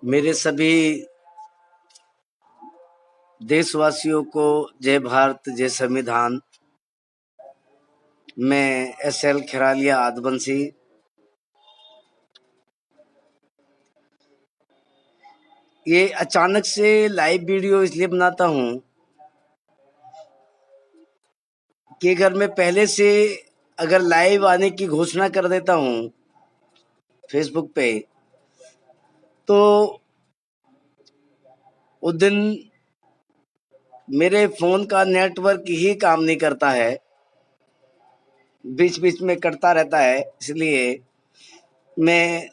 मेरे सभी देशवासियों को जय भारत, जय संविधान। मैं एसएल खिरालिया आदिवासी। ये अचानक से लाइव वीडियो इसलिए बनाता हूँ कि अगर मैं पहले से अगर लाइव आने की घोषणा कर देता हूँ फेसबुक पे, तो उस दिन मेरे फोन का नेटवर्क ही काम नहीं करता है, बीच बीच में कटता रहता है। इसलिए मैं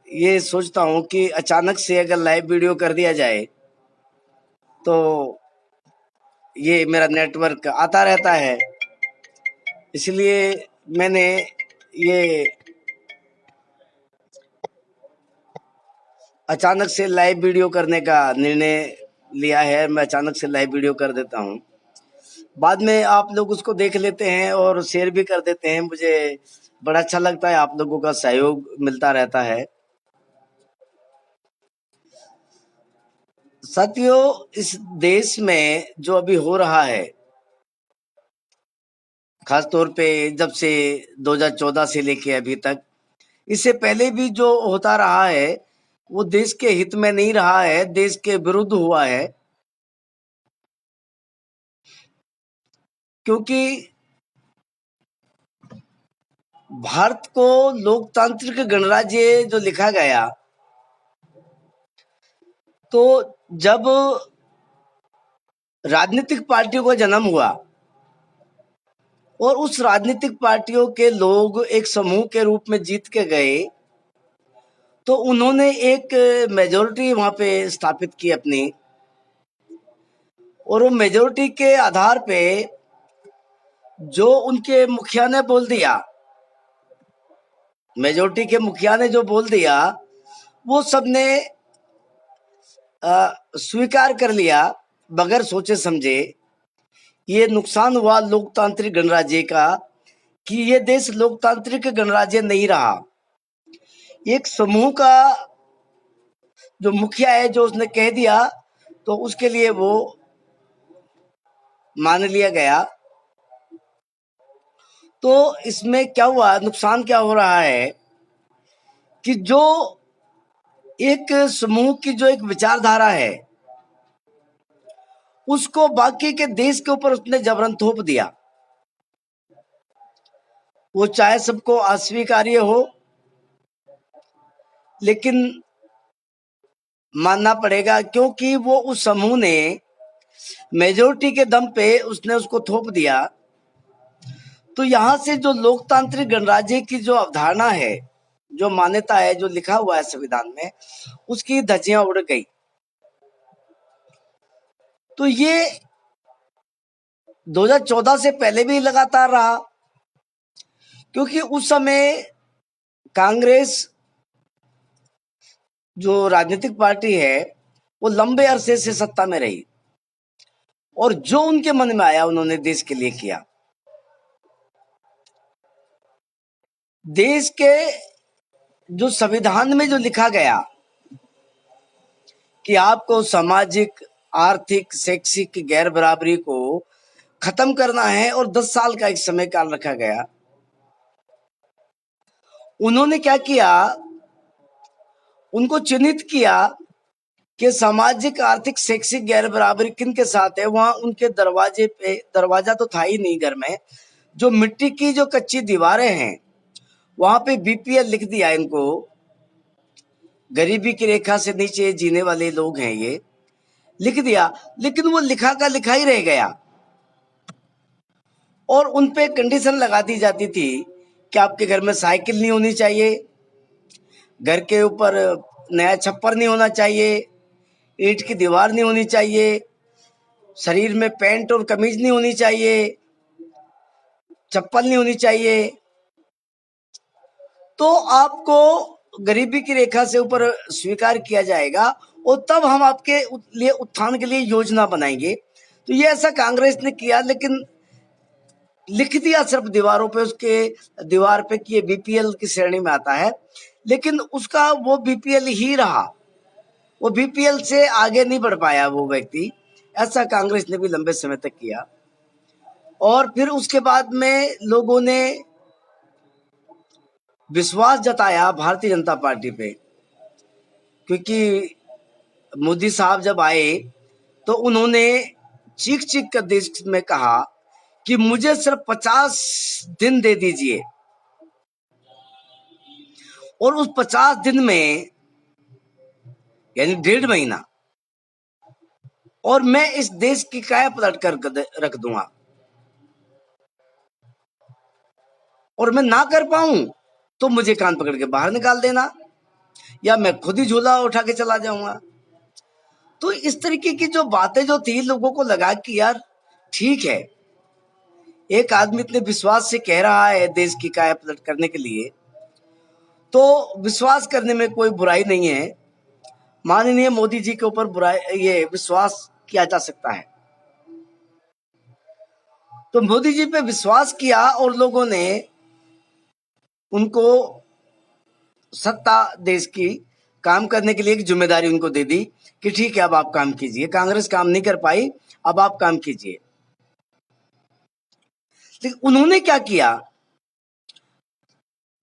ये सोचता हूँ कि अचानक से अगर लाइव वीडियो कर दिया जाए तो ये मेरा नेटवर्क आता रहता है। इसलिए मैंने ये अचानक से लाइव वीडियो करने का निर्णय लिया है। मैं अचानक से लाइव वीडियो कर देता हूँ, बाद में आप लोग उसको देख लेते हैं और शेयर भी कर देते हैं। मुझे बड़ा अच्छा लगता है, आप लोगों का सहयोग मिलता रहता है। साथियों, इस देश में जो अभी हो रहा है, खास तौर पे जब से 2014 से लेके अभी तक, इससे पहले भी जो होता रहा है वो देश के हित में नहीं रहा है, देश के विरुद्ध हुआ है। क्योंकि भारत को लोकतांत्रिक गणराज्य जो लिखा गया, तो जब राजनीतिक पार्टियों का जन्म हुआ और उस राजनीतिक पार्टियों के लोग एक समूह के रूप में जीत के गए, तो उन्होंने एक मेजोरिटी वहां पे स्थापित की अपनी, और वो मेजोरिटी के आधार पे जो उनके मुखिया ने बोल दिया, मेजोरिटी के मुखिया ने जो बोल दिया वो सबने स्वीकार कर लिया बगैर सोचे समझे। ये नुकसान हुआ लोकतांत्रिक गणराज्य का कि ये देश लोकतांत्रिक गणराज्य नहीं रहा। एक समूह का जो मुखिया है, जो उसने कह दिया, तो उसके लिए वो मान लिया गया। तो इसमें क्या हुआ, नुकसान क्या हो रहा है कि जो एक समूह की जो एक विचारधारा है उसको बाकी के देश के ऊपर उसने जबरन थोप दिया। वो चाहे सबको अस्वीकार्य हो, लेकिन मानना पड़ेगा, क्योंकि वो उस समूह ने मेजोरिटी के दम पे उसने उसको थोप दिया। तो यहां से जो लोकतांत्रिक गणराज्य की जो अवधारणा है, जो मान्यता है, जो लिखा हुआ है संविधान में, उसकी धज्जियां उड़ गई। तो ये 2014 से पहले भी लगातार रहा, क्योंकि उस समय कांग्रेस जो राजनीतिक पार्टी है वो लंबे अरसे से सत्ता में रही और जो उनके मन में आया उन्होंने देश के लिए किया। देश के जो संविधान में जो लिखा गया कि आपको सामाजिक, आर्थिक, शैक्षिक गैर बराबरी को खत्म करना है और 10 साल का एक समय काल रखा गया, उन्होंने क्या किया, उनको चिन्हित किया कि सामाजिक, आर्थिक, शैक्षिक गैर बराबरी किन के साथ है। वहां उनके दरवाजे पे, दरवाजा तो था ही नहीं घर में, जो मिट्टी की जो कच्ची दीवारें हैं वहां पे बीपीएल लिख दिया। इनको गरीबी की रेखा से नीचे जीने वाले लोग हैं, ये लिख दिया। लेकिन वो लिखा का लिखा ही रह गया और उनपे कंडीशन लगा दी जाती थी कि आपके घर में साइकिल नहीं होनी चाहिए, घर के ऊपर नया छप्पर नहीं होना चाहिए, ईंट की दीवार नहीं होनी चाहिए, शरीर में पैंट और कमीज नहीं होनी चाहिए, चप्पल नहीं होनी चाहिए। तो आपको गरीबी की रेखा से ऊपर स्वीकार किया जाएगा और तब हम आपके लिए उत्थान के लिए योजना बनाएंगे। तो ये ऐसा कांग्रेस ने किया, लेकिन लिख दिया सिर्फ दीवारों पे, उसके दीवार पे कि ये बीपीएल की श्रेणी में आता है, लेकिन उसका वो बीपीएल ही रहा, वो बीपीएल से आगे नहीं बढ़ पाया वो व्यक्ति। ऐसा कांग्रेस ने भी लंबे समय तक किया। और फिर उसके बाद में लोगों ने विश्वास जताया भारतीय जनता पार्टी पे, क्योंकि मोदी साहब जब आए तो उन्होंने चीख चीख कर देश में कहा कि मुझे सिर्फ 50 दिन दे दीजिए, और उस 50 दिन में यानी 1.5 महीना, और मैं इस देश की काया पलट कर रख दूंगा। और मैं ना कर पाऊं तो मुझे कान पकड़ के बाहर निकाल देना, या मैं खुद ही झूला उठा के चला जाऊंगा। तो इस तरीके की जो बातें जो थी, लोगों को लगा कि यार ठीक है, एक आदमी इतने विश्वास से कह रहा है देश की काया पलट करने के लिए, तो विश्वास करने में कोई बुराई नहीं है। माननीय मोदी जी के ऊपर बुराई, ये विश्वास किया जा सकता है। तो मोदी जी पे विश्वास किया और लोगों ने उनको सत्ता देश की काम करने के लिए एक जिम्मेदारी उनको दे दी कि ठीक है, अब आप काम कीजिए। कांग्रेस काम नहीं कर पाई, अब आप काम कीजिए। लेकिन उन्होंने क्या किया,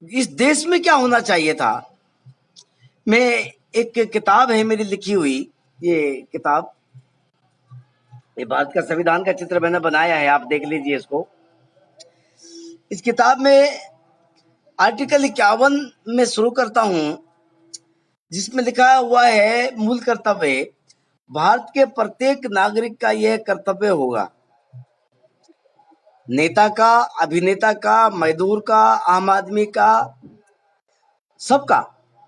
इस देश में क्या होना चाहिए था। मैं, एक किताब है मेरी लिखी हुई, ये किताब, ये भारत का संविधान का चित्र मैंने बनाया है, आप देख लीजिए इसको। इस किताब में आर्टिकल 51 में शुरू करता हूं, जिसमें लिखा हुआ है मूल कर्तव्य, भारत के प्रत्येक नागरिक का यह कर्तव्य होगा, नेता का, अभिनेता का, मजदूर का, आम आदमी का, सबका,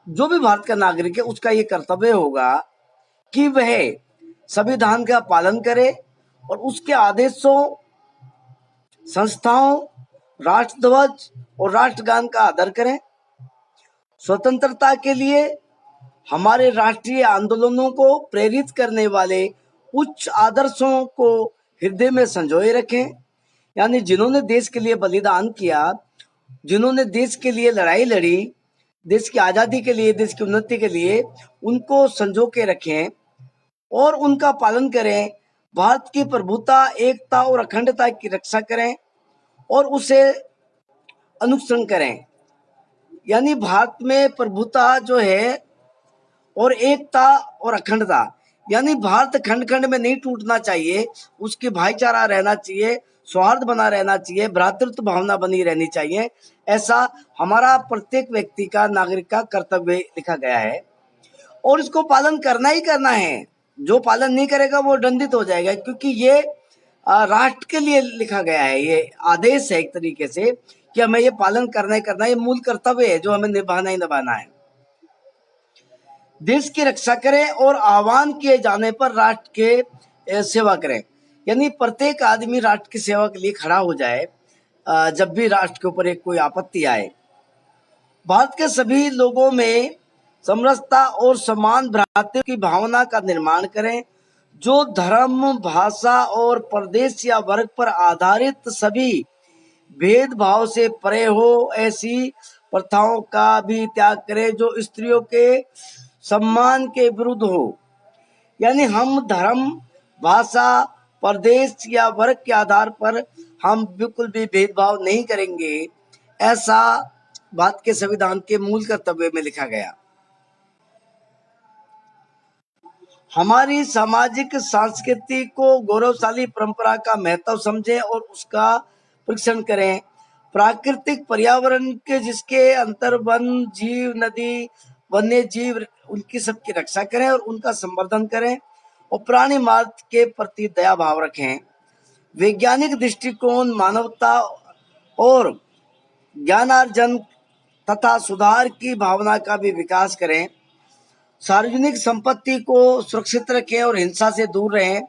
जो भी भारत का नागरिक है उसका ये कर्तव्य होगा कि वह संविधान का पालन करे और उसके आदेशों, संस्थाओं, राष्ट्रध्वज और राष्ट्रगान का आदर करें। स्वतंत्रता के लिए हमारे राष्ट्रीय आंदोलनों को प्रेरित करने वाले उच्च आदर्शों को हृदय में संजोए रखें। यानी जिन्होंने देश के लिए बलिदान किया, जिन्होंने देश के लिए लड़ाई लड़ी, देश की आजादी के लिए, देश की उन्नति के लिए, उनको संजो के रखें और उनका पालन करें। भारत की प्रभुता, एकता और अखंडता की रक्षा करें और उसे अनुसरण करें। यानी भारत में प्रभुता जो है और एकता और अखंडता, यानी भारत खंड खंड में नहीं टूटना चाहिए, उसकी भाईचारा रहना चाहिए, सौहार्द बना रहना चाहिए, भ्रातृत्व भावना बनी रहनी चाहिए। ऐसा हमारा प्रत्येक व्यक्ति का, नागरिक का कर्तव्य लिखा गया है और इसको पालन करना ही करना है। जो पालन नहीं करेगा वो दंडित हो जाएगा, क्योंकि ये राष्ट्र के लिए लिखा गया है, ये आदेश है एक तरीके से कि हमें ये पालन करना ही करना है। ये मूल कर्तव्य है जो हमें निभाना ही निभाना है। देश की रक्षा करें और आह्वान किए जाने पर राष्ट्र के सेवा करें। यानी प्रत्येक आदमी राष्ट्र की सेवा के लिए खड़ा हो जाए जब भी राष्ट्र के ऊपर एक कोई आपत्ति आए। भारत के सभी लोगों में समरसता और समान भ्रातृत्व की भावना का निर्माण करें, जो धर्म, भाषा और प्रदेश या वर्ग पर आधारित सभी भेदभाव से परे हो। ऐसी प्रथाओं का भी त्याग करें जो स्त्रियों के सम्मान के विरुद्ध हो। यानी हम धर्म, भाषा, प्रदेश या वर्ग के आधार पर हम बिल्कुल भी भेदभाव नहीं करेंगे, ऐसा भारत के संविधान के मूल कर्तव्य में लिखा गया। हमारी सामाजिक संस्कृति को गौरवशाली परंपरा का महत्व समझें और उसका परीक्षण करें। प्राकृतिक पर्यावरण के, जिसके अंतर वन, जीव, नदी, वन्य जीव, उनकी सबकी रक्षा करें और उनका संवर्धन करें और प्राणी मात्र के प्रति दया भाव रखें। वैज्ञानिक दृष्टिकोण, मानवता और ज्ञानार्जन तथा सुधार की भावना का भी विकास करें। सार्वजनिक संपत्ति को सुरक्षित रखें और हिंसा से दूर रहें।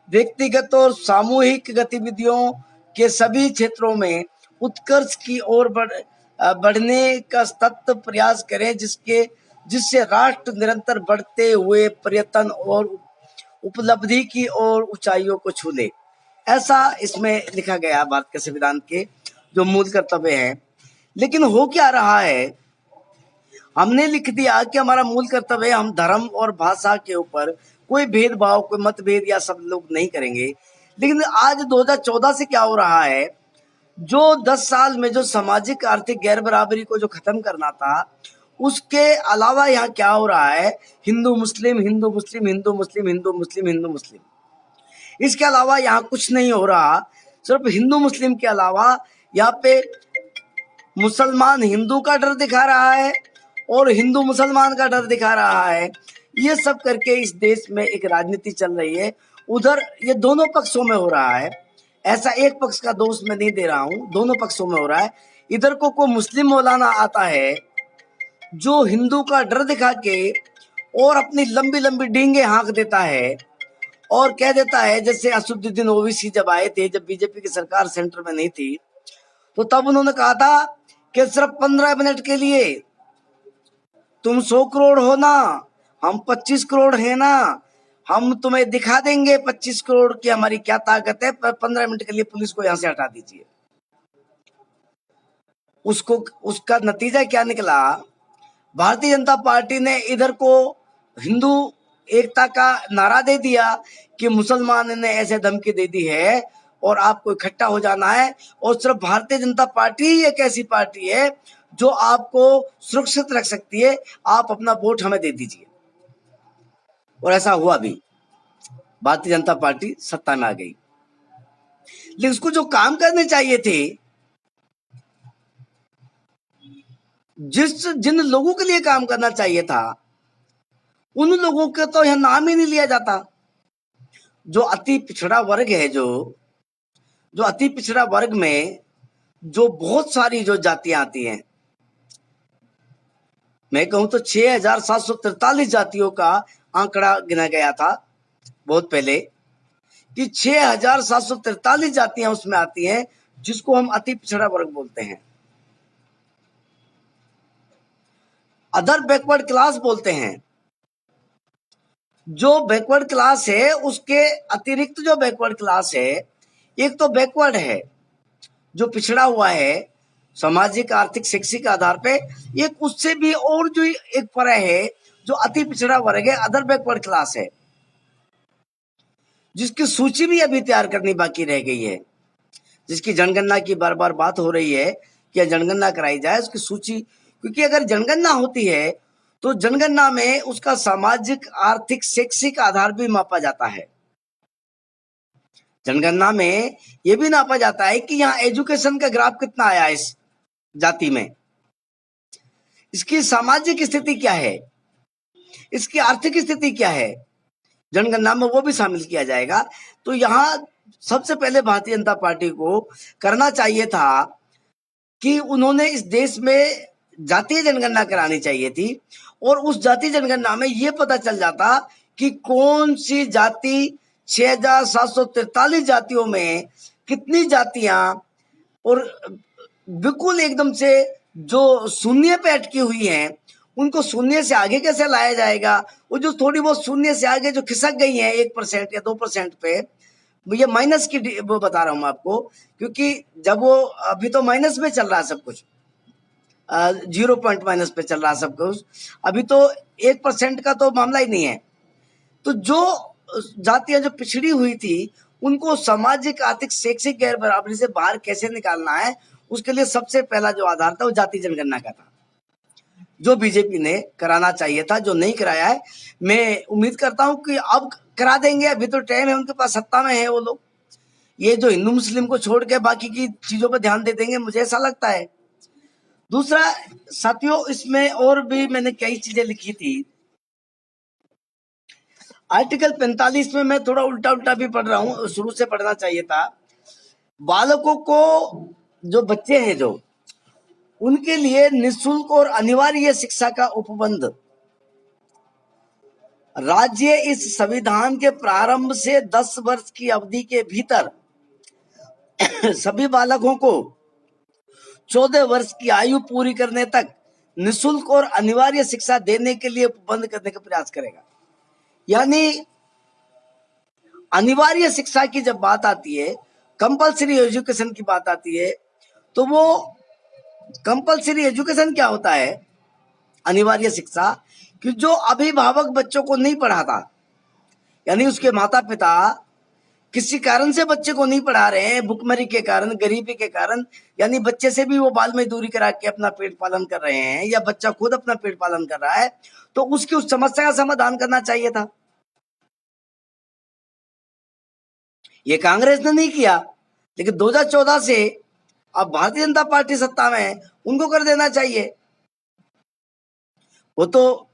व्यक्तिगत और सामूहिक गतिविधियों के सभी क्षेत्रों में उत्कर्ष की ओर बढ़ने का सतत प्रयास करें, जिससे राष्ट्र निरंतर बढ़ते हुए पर्यटन और उपलब्धि की और ऊंचाइयों को छू ले। ऐसा इसमें लिखा गया भारत के संविधान के जो मूल कर्तव्य हैं। लेकिन हो क्या रहा है, हमने लिख दिया कि हमारा मूल कर्तव्य है, हम धर्म और भाषा के ऊपर कोई भेदभाव, कोई मतभेद या सब लोग नहीं करेंगे। लेकिन आज 2014 से क्या हो रहा है, जो 10 साल में जो सामाजिक आर्थिक गैर बराबरी को जो खत्म करना था, उसके अलावा यहाँ क्या हो रहा है, हिंदू मुस्लिम, हिंदू मुस्लिम, हिंदू मुस्लिम, हिंदू मुस्लिम, हिंदू मुस्लिम। इसके अलावा यहाँ कुछ नहीं हो रहा। सिर्फ हिंदू मुस्लिम के अलावा यहाँ पे मुसलमान हिंदू का डर दिखा रहा है और हिंदू मुसलमान का डर दिखा रहा है। ये सब करके इस देश में एक राजनीति चल रही है। उधर ये दोनों पक्षों में हो रहा है, ऐसा एक पक्ष का दोष मैं नहीं दे रहा हूँ, दोनों पक्षों में हो रहा है। इधर को कोई मुस्लिम मौलाना आता है जो हिंदू का डर दिखा के और अपनी लंबी लंबी डींगे हाँक देता है और कह देता है, जैसे असदुद्दीन ओवैसी जब आए थे, जब बीजेपी की सरकार सेंटर में नहीं थी, तो तब उन्होंने कहा था कि सिर्फ 15 मिनट के लिए तुम 100 करोड़ हो ना, हम 25 करोड़ है ना, हम तुम्हें दिखा देंगे 25 करोड़ की हमारी क्या ताकत है, 15 मिनट के लिए पुलिस को यहां से हटा दीजिए। उसको उसका नतीजा क्या निकला, भारतीय जनता पार्टी ने इधर को हिंदू एकता का नारा दे दिया कि मुसलमान ने ऐसे धमकी दे दी है और आपको इकट्ठा हो जाना है, और सिर्फ भारतीय जनता पार्टी ही एक ऐसी पार्टी है जो आपको सुरक्षित रख सकती है, आप अपना वोट हमें दे दीजिए। और ऐसा हुआ भी, भारतीय जनता पार्टी सत्ता में आ गई। लेकिन उसको जो काम करने चाहिए थे, जिन लोगों के लिए काम करना चाहिए था, उन लोगों का तो यह नाम ही नहीं लिया जाता। जो अति पिछड़ा वर्ग है, जो अति पिछड़ा वर्ग में जो बहुत सारी जो जातियां आती हैं, मैं कहूं तो 6,743 जातियों का आंकड़ा गिना गया था बहुत पहले, कि 6,743 जातियां उसमें आती हैं, जिसको हम अति पिछड़ा वर्ग बोलते हैं, अदर बैकवर्ड क्लास बोलते हैं। जो बैकवर्ड क्लास है, उसके अतिरिक्त जो बैकवर्ड क्लास है, एक तो बैकवर्ड है जो पिछड़ा हुआ है सामाजिक आर्थिक शैक्षिक आधार पे, एक उससे भी और जो एक परय है जो अति पिछड़ा वर्ग है, अदर बैकवर्ड क्लास है, जिसकी सूची भी अभी तैयार करनी बाकी रह गई है, जिसकी जनगणना की बार बार बात हो रही है कि जनगणना कराई जाए उसकी सूची। क्योंकि अगर जनगणना होती है तो जनगणना में उसका सामाजिक आर्थिक शैक्षिक आधार भी मापा जाता है। जनगणना में यह भी नापा जाता है कि यहाँ एजुकेशन का ग्राफ कितना आया इस जाति में, इसकी सामाजिक स्थिति क्या है, इसकी आर्थिक स्थिति क्या है, जनगणना में वो भी शामिल किया जाएगा। तो यहाँ सबसे पहले भारतीय जनता पार्टी को करना चाहिए था कि उन्होंने इस देश में जातीय जनगणना करानी चाहिए थी, और उस जातीय जनगणना में ये पता चल जाता कि कौन सी जाति 6,743 जातियों में कितनी जातियां, और बिल्कुल एकदम से जो शून्य पे अटकी हुई हैं उनको शून्य से आगे कैसे लाया जाएगा। वो जो थोड़ी बहुत शून्य से आगे जो खिसक गई है 1% या 2% पे, ये माइनस की वो बता रहा हूं मैं आपको, क्योंकि जब वो अभी तो माइनस में चल रहा है सब कुछ, 0 पॉइंट माइनस पे चल रहा है सब कुछ, अभी तो 1% का तो मामला ही नहीं है। तो जो जातियां जो पिछड़ी हुई थी उनको सामाजिक आर्थिक शैक्षिक गैर बराबरी से बाहर कैसे निकालना है, उसके लिए सबसे पहला जो आधार था वो जातीय जनगणना का था, जो बीजेपी ने कराना चाहिए था, जो नहीं कराया है। मैं उम्मीद करता हूं कि अब करा देंगे, अभी तो टाइम है, उनके पास सत्ता में है वो लोग, ये जो हिंदू मुस्लिम को छोड़ के बाकी की चीजों पर ध्यान दे देंगे, मुझे ऐसा लगता है। दूसरा साथियों, इसमें और भी मैंने कई चीजें लिखी थी। आर्टिकल 45 में मैं थोड़ा उल्टा उल्टा भी पढ़ रहा हूं, शुरू से पढ़ना चाहिए था। बालकों को, जो बच्चे हैं जो, उनके लिए निःशुल्क और अनिवार्य शिक्षा का उपबंध राज्य इस संविधान के प्रारंभ से 10 वर्ष की अवधि के भीतर सभी बालकों को 14 वर्ष की आयु पूरी करने तक निःशुल्क और अनिवार्य शिक्षा देने के लिए उपबंध करने का प्रयास करेगा। यानी अनिवार्य शिक्षा की जब बात आती है, कंपलसरी एजुकेशन की बात आती है, तो वो कंपलसरी एजुकेशन क्या होता है, अनिवार्य शिक्षा कि जो अभिभावक बच्चों को नहीं पढ़ाता, यानी उसके माता पिता किसी कारण से बच्चे को नहीं पढ़ा रहे हैं, भुखमरी के कारण, गरीबी के कारण, यानी बच्चे से भी वो बाल मजदूरी करा के अपना पेट पालन कर रहे हैं, या बच्चा खुद अपना पेट पालन कर रहा है, तो उसकी उस समस्या का समाधान करना चाहिए था। ये कांग्रेस ने नहीं किया, लेकिन 2014 से अब भारतीय जनता पार्टी सत्ता में है, उनको कर देना चाहिए। वो तो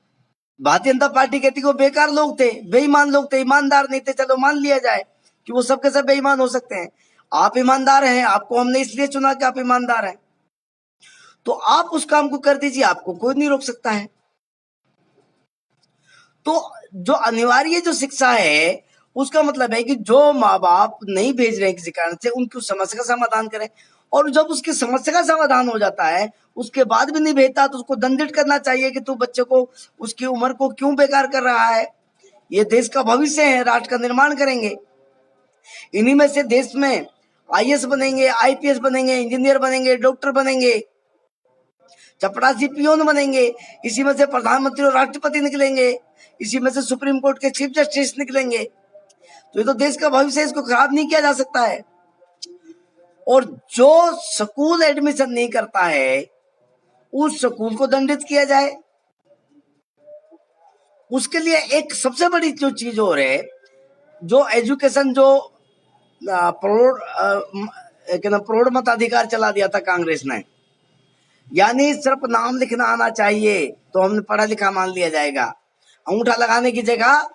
भारतीय जनता पार्टी कहती वो बेकार लोग थे, बेईमान लोग थे, ईमानदार नहीं थे, चलो मान लिया जाए कि वो सबके सब बेईमान हो सकते हैं। आप ईमानदार हैं, आपको हमने इसलिए चुना कि आप ईमानदार हैं, तो आप उस काम को कर दीजिए, आपको कोई नहीं रोक सकता है। तो जो अनिवार्य जो शिक्षा है, उसका मतलब है कि जो माँ बाप नहीं भेज रहे हैं किसी कारण से, उनकी उस समस्या का समाधान करें, और जब उसकी समस्या का समाधान हो जाता है, उसके बाद भी नहीं भेजता, तो उसको दंडित करना चाहिए कि तू बच्चे को उसकी उम्र को क्यों बेकार कर रहा है। ये देश का भविष्य है, राष्ट्र का निर्माण करेंगे। इन्हीं में से देश में आईएएस बनेंगे, आईपीएस बनेंगे, इंजीनियर बनेंगे, डॉक्टर बनेंगे, चपरासी पियोन बनेंगे, इसी में से प्रधानमंत्री और राष्ट्रपति निकलेंगे, इसी में से सुप्रीम कोर्ट के चीफ जस्टिस निकलेंगे। तो ये तो देश का भविष्य है, इसको खराब नहीं किया जा सकता है। और जो स्कूल एडमिशन नहीं करता है, उस स्कूल को दंडित किया जाए। उसके लिए एक सबसे बड़ी जो चीज और है, जो एजुकेशन जो प्रौढ़ मताधिकार चला दिया था कांग्रेस ने, यानी सिर्फ नाम लिखना आना चाहिए तो हमने पढ़ा लिखा मान लिया जाएगा। अंगूठा लगाने की जगह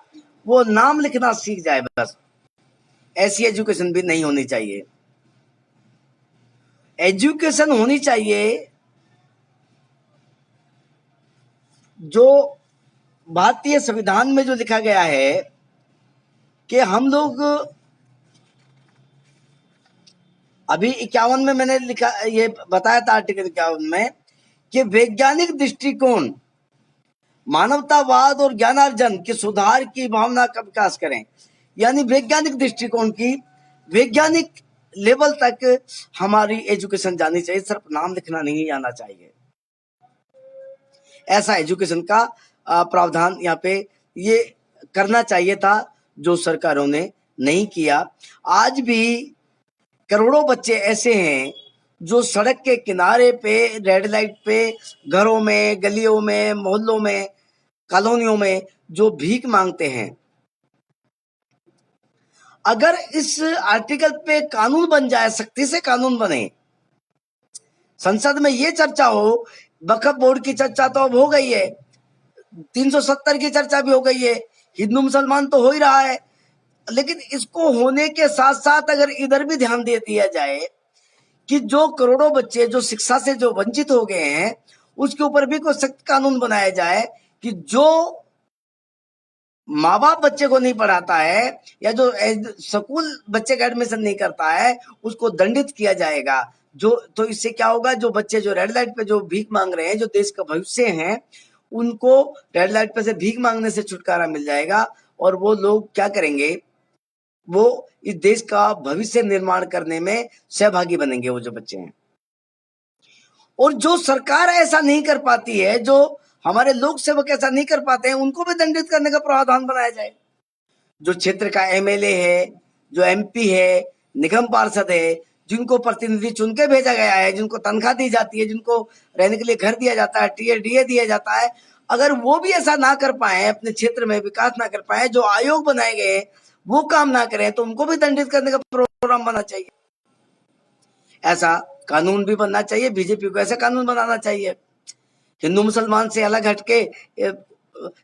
वो नाम लिखना सीख जाए बस। ऐसी एजुकेशन भी नहीं होनी चाहिए। एजुकेशन होनी चाहिए जो भारतीय संविधान में जो लिखा गया है कि हम लोग, अभी 51 में मैंने लिखा, ये बताया था आर्टिकल 51 में कि वैज्ञानिक दृष्टिकोण, मानवतावाद और ज्ञानार्जन के सुधार की भावना का विकास करें। यानी वैज्ञानिक दृष्टिकोण की, वैज्ञानिक लेवल तक हमारी एजुकेशन जानी चाहिए, सिर्फ नाम लिखना नहीं आना चाहिए। ऐसा एजुकेशन का प्रावधान यहाँ पे ये करना चाहिए था, जो सरकारों ने नहीं किया। आज भी करोड़ों बच्चे ऐसे हैं जो सड़क के किनारे पे, रेड लाइट पे, घरों में, गलियों में, मोहल्लों में, कॉलोनियों में जो भीख मांगते हैं। अगर इस आर्टिकल पे कानून बन जाए, सख्ती से कानून बने, संसद में ये चर्चा हो, वक्फ बोर्ड की चर्चा तो अब हो गई है, 370 की चर्चा भी हो गई है, हिंदू मुसलमान तो हो ही रहा है, लेकिन इसको होने के साथ साथ अगर इधर भी ध्यान दे दिया जाए कि जो करोड़ों बच्चे जो शिक्षा से जो वंचित हो गए हैं, उसके ऊपर भी कोई सख्त कानून बनाया जाए कि जो माँ बाप बच्चे को नहीं पढ़ाता है या जो स्कूल बच्चे का एडमिशन नहीं करता है, उसको दंडित किया जाएगा। जो तो इससे क्या होगा, जो बच्चे जो रेड लाइट पे जो भीख मांग रहे हैं, जो देश का भविष्य हैं, उनको रेड लाइट पे से भीख मांगने से छुटकारा मिल जाएगा, और वो लोग क्या करेंगे, वो इस देश का भविष्य निर्माण करने में सहभागी बनेंगे, वो जो बच्चे हैं। और जो सरकार ऐसा नहीं कर पाती है, जो हमारे लोक सेवक ऐसा नहीं कर पाते हैं, उनको भी दंडित करने का प्रावधान बनाया जाए। जो क्षेत्र का एमएलए है, जो एमपी है, निगम पार्षद है, जिनको प्रतिनिधि चुन के भेजा गया है, जिनको तनख्वाह दी जाती है, जिनको रहने के लिए घर दिया जाता है, टीए दिया जाता है, अगर वो भी ऐसा ना कर पाए, अपने क्षेत्र में विकास ना कर पाए, जो आयोग बनाए गए वो काम ना करें, तो उनको भी दंडित करने का प्रोग्राम बनना चाहिए। ऐसा कानून भी बनना चाहिए। बीजेपी को ऐसा कानून बनाना चाहिए, हिंदू मुसलमान से अलग हटके,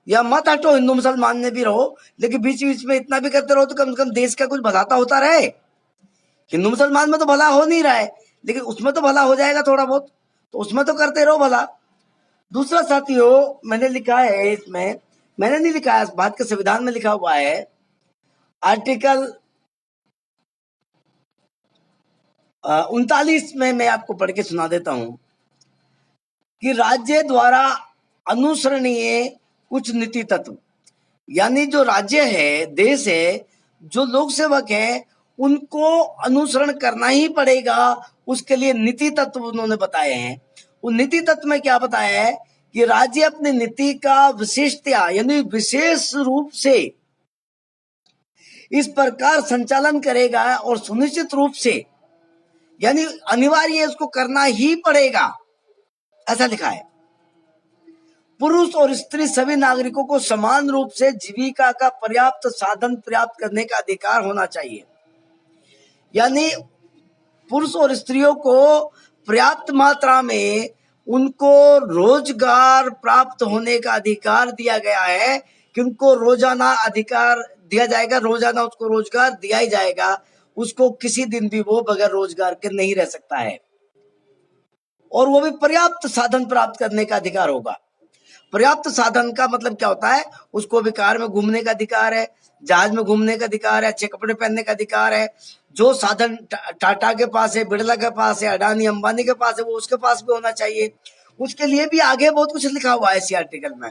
या मत हटो, हिंदू मुसलमान में भी रहो, लेकिन बीच बीच में इतना भी करते रहो तो कम से कम देश का कुछ भला तो होता रहे। हिंदू मुसलमान में तो भला हो नहीं रहा है, लेकिन उसमें तो भला हो जाएगा थोड़ा बहुत, तो उसमें तो करते रहो भला। दूसरा साथियों, मैंने लिखा है इसमें, मैंने नहीं लिखा है, भारत के संविधान में लिखा हुआ है, आर्टिकल 39 में मैं आपको पढ़ के सुना देता हूं कि राज्य द्वारा अनुसरणीय कुछ नीति तत्व, यानी जो राज्य है, देश है, जो लोक सेवक हैं, उनको अनुसरण करना ही पड़ेगा। उसके लिए नीति तत्व उन्होंने बताए हैं। उन नीति तत्व में क्या बताया है कि राज्य अपनी नीति का विशेषतया यानी विशेष रूप से इस प्रकार संचालन करेगा और सुनिश्चित रूप से यानी अनिवार्य उसको करना ही पड़ेगा, ऐसा लिखा है। पुरुष और स्त्री सभी नागरिकों को समान रूप से जीविका का पर्याप्त साधन प्राप्त करने का अधिकार होना चाहिए। यानी पुरुष और स्त्रियों को पर्याप्त मात्रा में उनको रोजगार प्राप्त होने का अधिकार दिया गया है कि उनको रोजाना अधिकार दिया जाएगा, रोजाना उसको रोजगार दिया ही जाएगा, उसको किसी दिन भी वो बगैर रोजगार के नहीं रह सकता है, और वो भी पर्याप्त साधन प्राप्त करने का अधिकार होगा। पर्याप्त साधन का मतलब क्या होता है? उसको भी कार में घूमने का अधिकार है, जहाज में घूमने का अधिकार है, अच्छे कपड़े पहनने का अधिकार है। जो साधन टाटा के पास है, बिरला के पास है, अडानी अंबानी के पास है, वो उसके पास भी होना चाहिए। उसके लिए भी आगे बहुत कुछ लिखा हुआ है इसी आर्टिकल में।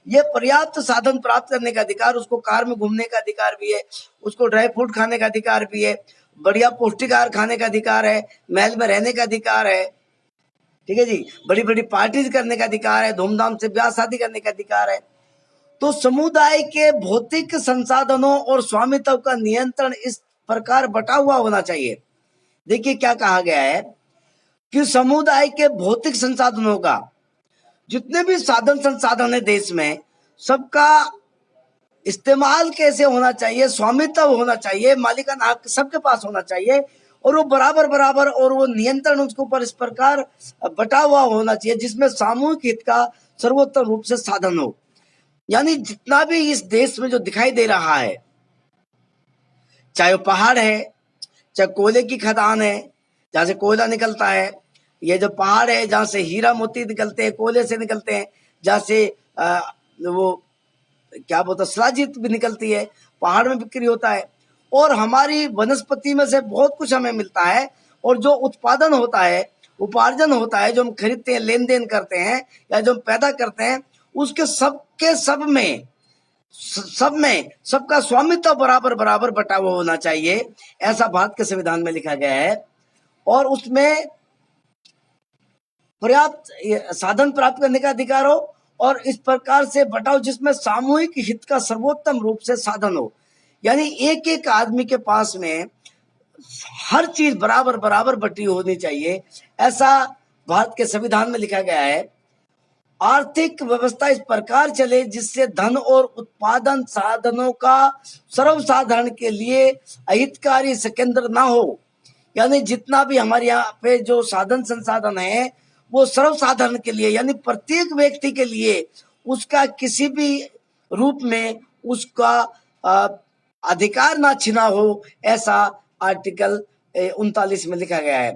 ये पर्याप्त साधन प्राप्त करने का अधिकार, उसको कार में घूमने का अधिकार भी है, उसको ड्राई फ्रूट खाने का अधिकार भी है, बढ़िया पौष्टिक आहार खाने का अधिकार है, महल में रहने का अधिकार है, ठीक है जी, बड़ी बड़ी पार्टीज करने का अधिकार है, धूमधाम से ब्याह शादी करने का अधिकार है। तो समुदाय के भौतिक संसाधनों और स्वामित्व का नियंत्रण इस प्रकार बटा हुआ होना चाहिए। देखिए क्या कहा गया है कि समुदाय के भौतिक संसाधनों का, जितने भी साधन संसाधन है देश में, सबका इस्तेमाल कैसे होना चाहिए, स्वामित्व होना चाहिए, मालिकाना हक सबके पास होना चाहिए, और वो बराबर बराबर और वो नियंत्रण उसके ऊपर इस प्रकार बटा हुआ होना चाहिए जिसमें सामूहिक हित का सर्वोत्तम रूप से साधन हो। यानी जितना भी इस देश में जो दिखाई दे रहा है, चाहे वो पहाड़ है, चाहे कोयले की खदान है जहां से कोयला निकलता है, ये जो पहाड़ है जहां से हीरा मोती निकलते हैं, कोयले से निकलते हैं, जहां से वो क्या बोलते शिलाजीत भी निकलती है, पहाड़ में बिक्री होता है, और हमारी वनस्पति में से बहुत कुछ हमें मिलता है, और जो उत्पादन होता है, उपार्जन होता है, जो हम खरीदते हैं, लेन देन करते हैं, या जो हम पैदा करते हैं, उसके सबके सब में सबका स्वामित्व बराबर बराबर बटा हुआ होना चाहिए, ऐसा भारत के संविधान में लिखा गया है। और उसमें पर्याप्त साधन प्राप्त करने का अधिकार हो, और इस प्रकार से बटाओ जिसमें सामूहिक हित का सर्वोत्तम रूप से साधन हो। यानी एक एक आदमी के पास में हर चीज बराबर बराबर बटी होनी चाहिए, ऐसा भारत के संविधान में लिखा गया है। आर्थिक व्यवस्था इस प्रकार चले जिससे धन और उत्पादन साधनों का सर्वसाधारण के लिए अहितकारी केंद्र ना हो। यानी जितना भी हमारे यहाँ पे जो साधन संसाधन है वो सर्वसाधारण के लिए, यानी प्रत्येक व्यक्ति के लिए उसका किसी भी रूप में उसका अधिकार ना छिना हो, ऐसा आर्टिकल 39 में लिखा गया है।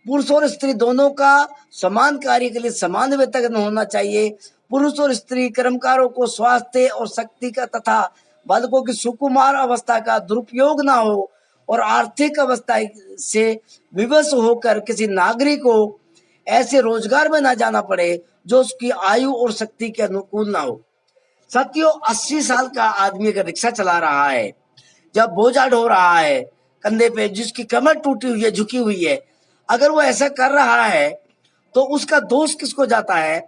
पुरुष और स्त्री दोनों का समान कार्य के लिए समान वेतन होना चाहिए। पुरुष और स्त्री कर्मकारों को स्वास्थ्य और शक्ति का तथा बालकों की सुकुमार अवस्था का दुरुपयोग ना हो, और आर्थिक अवस्था से विवश होकर किसी नागरिक को ऐसे रोजगार में ना जाना पड़े जो उसकी आयु और शक्ति के अनुकूल ना हो। साथियों, 80 साल का आदमी अगर रिक्शा चला रहा है, जब बोझा ढो रहा है कंधे पे, जिसकी कमर टूटी हुई है, झुकी हुई है, अगर वो ऐसा कर रहा है तो उसका दोष किसको जाता है?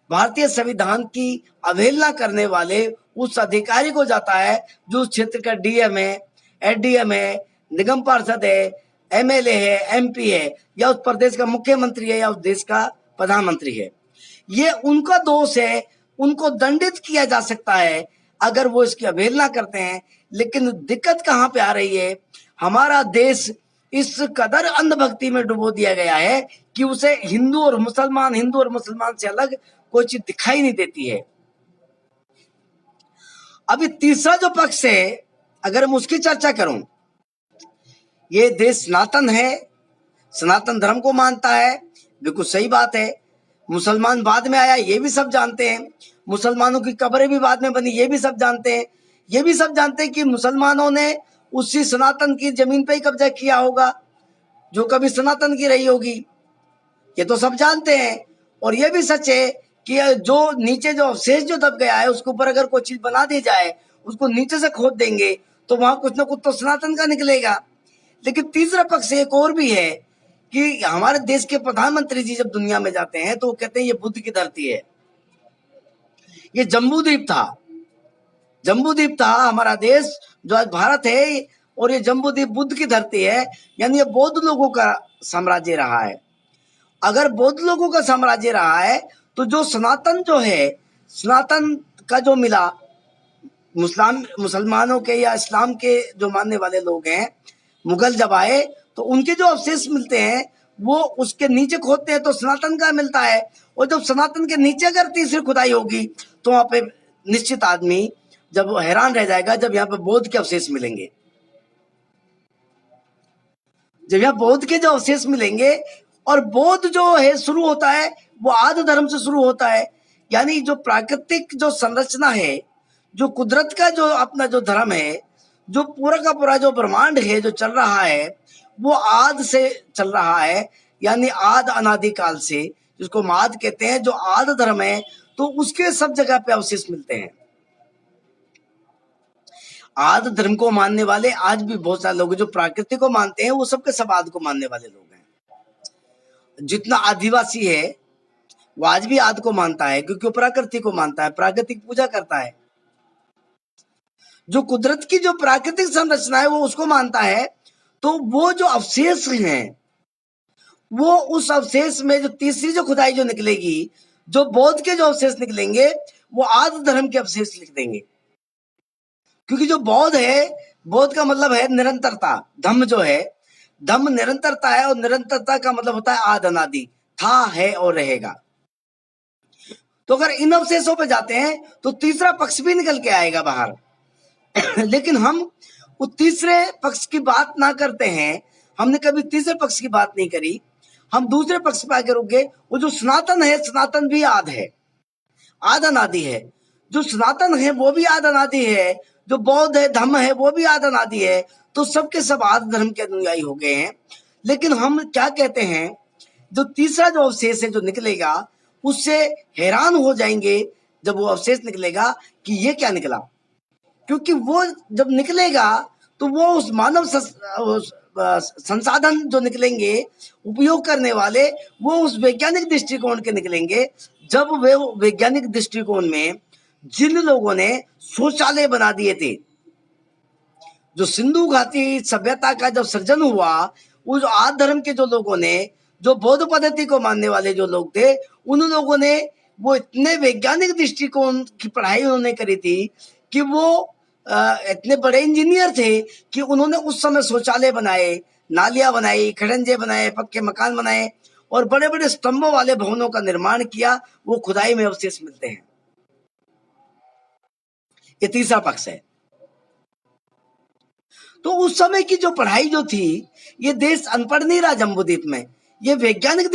भारतीय संविधान की अवहेलना करने वाले उस अधिकारी को जाता है जो उस क्षेत्र का डीएम है, एडीएम है, निगम पार्षद है, एमएलए है, एमपी है, या उस प्रदेश का मुख्यमंत्री है, या उस देश का प्रधानमंत्री है। ये उनका दोष है, उनको दंडित किया जा सकता है अगर वो इसकी अवहेलना करते हैं। लेकिन दिक्कत कहाँ पे आ रही है? हमारा देश इस कदर अंधभक्ति में डुबो दिया गया है कि उसे हिंदू और मुसलमान से अलग कोई चीज दिखाई नहीं देती है। अभी तीसरा जो पक्ष है, अगर मैं उसकी चर्चा करूं, ये देश सनातन है, सनातन धर्म को मानता है, बिल्कुल सही बात है। मुसलमान बाद में आया, ये भी सब जानते हैं। मुसलमानों की कब्रें भी बाद में बनी, ये भी सब जानते हैं। ये भी सब जानते हैं कि मुसलमानों ने उसी सनातन की जमीन पे ही कब्जा किया होगा जो कभी सनातन की रही होगी, ये तो सब जानते हैं। और ये भी सच है कि जो नीचे जो अवशेष जो दब गया है उसके ऊपर अगर कोई चीज बना दी जाए, उसको नीचे से खोद देंगे तो वहां कुछ ना कुछ तो सनातन का निकलेगा। लेकिन तीसरा पक्ष एक और भी है कि हमारे देश के प्रधानमंत्री जी जब दुनिया में जाते हैं तो वो कहते हैं ये बुद्ध की धरती है। ये जम्बू द्वीप था, जम्बू द्वीप था हमारा देश जो आज भारत है, और ये जम्बू द्वीप बुद्ध की धरती है, यानी ये बौद्ध लोगों का साम्राज्य रहा है। अगर बौद्ध लोगों का साम्राज्य रहा है तो जो सनातन जो है, सनातन का जो मिला मुसलमानों के या इस्लाम के जो मानने वाले लोग हैं, मुगल जब आए तो उनके जो अवशेष मिलते हैं वो उसके नीचे खोदते हैं तो सनातन का मिलता है। और जब सनातन के नीचे अगर तीसरी खुदाई होगी तो वहां पे निश्चित आदमी जब हैरान रह जाएगा जब यहाँ पे बौद्ध के अवशेष मिलेंगे। जब यहाँ बौद्ध के जो अवशेष मिलेंगे, और बौद्ध जो है शुरू होता है वो आदि धर्म से शुरू होता है, यानी जो प्राकृतिक जो संरचना है, जो कुदरत का जो अपना जो धर्म है, जो पूरा का पूरा जो ब्रह्मांड है जो चल रहा है वो आद से चल रहा है, यानी आद अनादि काल से, जिसको माद कहते हैं, जो आद धर्म है तो उसके सब जगह पे अवशेष मिलते हैं। आद धर्म को मानने वाले आज भी बहुत सारे लोग जो प्रकृति को मानते हैं वो सबके सब आद को मानने वाले लोग हैं। जितना आदिवासी है वो आज भी आद को मानता है क्योंकि वो प्रकृति को मानता है, प्राकृतिक पूजा करता है। जो कुदरत की जो प्राकृतिक संरचना है वो उसको मानता है। तो वो जो अवशेष हैं वो उस अवशेष में जो तीसरी जो खुदाई जो निकलेगी, जो बौद्ध के जो अवशेष निकलेंगे वो आद धर्म के अवशेष लिख देंगे। क्योंकि जो बौद्ध है, बौद्ध का मतलब है निरंतरता, धम्म जो है, धम्म निरंतरता है, और निरंतरता का मतलब होता है आद अनादि, था है और रहेगा। तो अगर इन अवशेषों पे जाते हैं तो तीसरा पक्ष भी निकल के आएगा बाहर। लेकिन हम उस तीसरे पक्ष की बात ना करते हैं, हमने कभी तीसरे पक्ष की बात नहीं करी, हम दूसरे पक्ष पे आके रुक गए। वो जो सनातन है, सनातन भी आद है, आद अनादि है। जो सनातन है वो भी आद अनादि है, जो बौद्ध है, धम्म है, वो भी आद अनादि है। तो सबके सब आद धर्म के अनुयायी हो गए हैं। लेकिन हम क्या कहते हैं, जो तीसरा जो अवशेष है जो निकलेगा उससे हैरान हो जाएंगे जब वो अवशेष निकलेगा कि ये क्या निकला। क्योंकि वो जब निकलेगा तो वो उस मानव संसाधन जो निकलेंगे उपयोग करने वाले, वो उस वैज्ञानिक दृष्टिकोण के निकलेंगे। जब वे वैज्ञानिक दृष्टिकोण में जिन लोगों ने शौचालय बना दिए थे, जो सिंधु घाटी सभ्यता का जब सृजन हुआ, उस आद धर्म के जो लोगों ने, जो बौद्ध पद्धति को मानने वाले जो लोग थे, उन लोगों ने वो इतने वैज्ञानिक दृष्टिकोण की पढ़ाई उन्होंने करी थी कि वो इतने बड़े इंजीनियर थे कि उन्होंने उस समय शौचालय बनाए, नालियां बनाई, खड़ंजे बनाए, पक्के मकान बनाए और बड़े बड़े स्तंभों वाले भवनों का निर्माण किया। वो खुदाई में अवशेष मिलते हैं। ये तीसरा पक्ष है। तो उस समय की जो पढ़ाई जो थी, ये देश अनपढ़ नहीं रहा जम्बूद्वीप में, ये वैज्ञानिक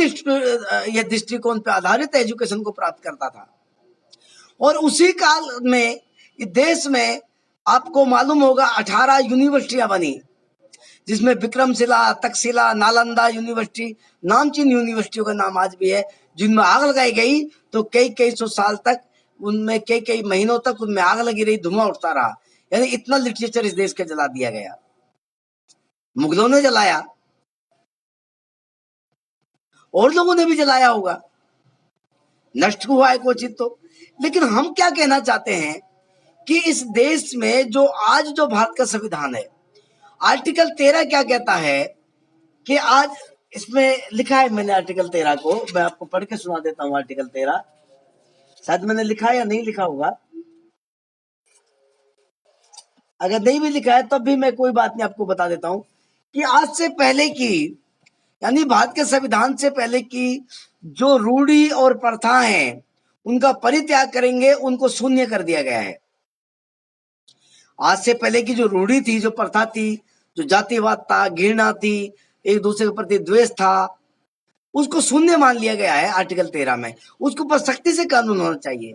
दृष्टिकोण पर आधारित एजुकेशन को प्राप्त करता था। और उसी काल में देश में आपको मालूम होगा 18 यूनिवर्सिटियां बनी, जिसमें विक्रमशिला, तक्षशिला, नालंदा यूनिवर्सिटी, नामचीन यूनिवर्सिटियों का नाम आज भी है, जिनमें आग लगाई गई तो कई कई सौ साल तक उनमें, कई कई महीनों तक उनमें आग लगी रही, धुआं उठता रहा। यानी इतना लिटरेचर इस देश का जला दिया गया, मुगलों ने जलाया और लोगों ने भी जलाया होगा, नष्ट हुआ है क्वचित तो। लेकिन हम क्या कहना चाहते हैं कि इस देश में जो आज जो भारत का संविधान है, आर्टिकल 13 क्या कहता है कि आज इसमें लिखा है, मैंने आर्टिकल 13 को मैं आपको पढ़ के सुना देता हूं। आर्टिकल 13 शायद मैंने लिखा या नहीं लिखा होगा, अगर नहीं भी लिखा है तब भी मैं कोई बात नहीं आपको बता देता हूं कि आज से पहले की, यानी भारत के संविधान से पहले की जो रूढ़ी और प्रथा हैं उनका परित्याग करेंगे, उनको शून्य कर दिया गया है। आज से पहले की जो रूढ़ी थी, जो प्रथा थी, जो जातिवाद था, घृणा थी, एक दूसरे के प्रति द्वेष था, उसको शून्य मान लिया गया है आर्टिकल 13 में। उसके ऊपर सख्ती से कानून होना चाहिए।